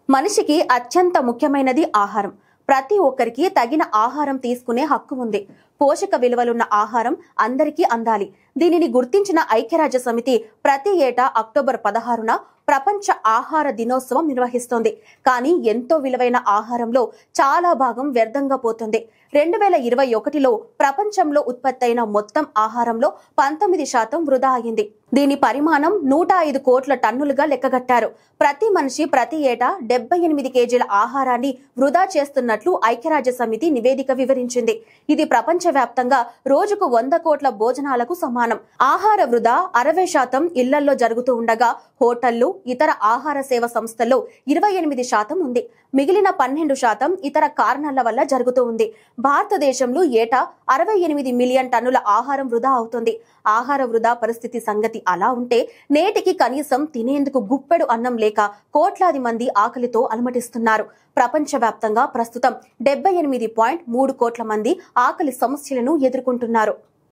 మనిషికి అత్యంత ముఖ్యమైనది ఆహారం. ప్రతి ఒక్కరికి తగిన ఆహారం తీసుకునే హక్కు ఉంది. పోషక విలువలున్న ఆహారం అందరికీ అందాలి. దీనిని గుర్తించిన ఐక్యరాజ్య సమితి ప్రతి ఏటా అక్టోబర్ 16న ప్రపంచ ఆహార దినోత్సవం నిర్వహిస్తోంది. కానీ ఎంతో విలువైన ఆహారంలో చాలా భాగం వ్యర్థంగా పోతుంది. 2021లో ప్రపంచంలో ఉత్పత్తైన మొత్తం ఆహారంలో 19% వృధా అయింది. దీని పరిమాణం 105 కోట్ల టన్నులుగా లెక్కగట్టారు. ప్రతి మనిషి ప్రతి ఏటా 78 కేజీల ఆహారాన్ని వృధా చేస్తున్నట్లు ఐక్యరాజ్య సమితి నివేదిక వివరించింది. ఇది ప్రపంచవ్యాప్తంగా రోజుకు 100 కోట్ల భోజనాలకు సమానం. ఆహార వృధా 60% ఇళ్లల్లో జరుగుతూ ఉండగా హోటళ్లు, ఇతర ఆహార సేవ సంస్థల్లో 28% ఉంది. మిగిలిన 12% ఇతర కారణాల వల్ల జరుగుతూ ఉంది. భారతదేశంలో ఏటా 68 మిలియన్ టన్నుల ఆహారం వృధా అవుతుంది. ఆహార వృధా పరిస్థితి సంగతి అలా ఉంటే నేటికి కనీసం తినేందుకు గుప్పెడు అన్నం లేక కోట్లాది మంది ఆకలితో అలమటిస్తున్నారు. ప్రపంచవ్యాప్తంగా ప్రస్తుతం 78.3 కోట్ల మంది ఆకలి సమస్యలను ఎదుర్కొంటున్నారు.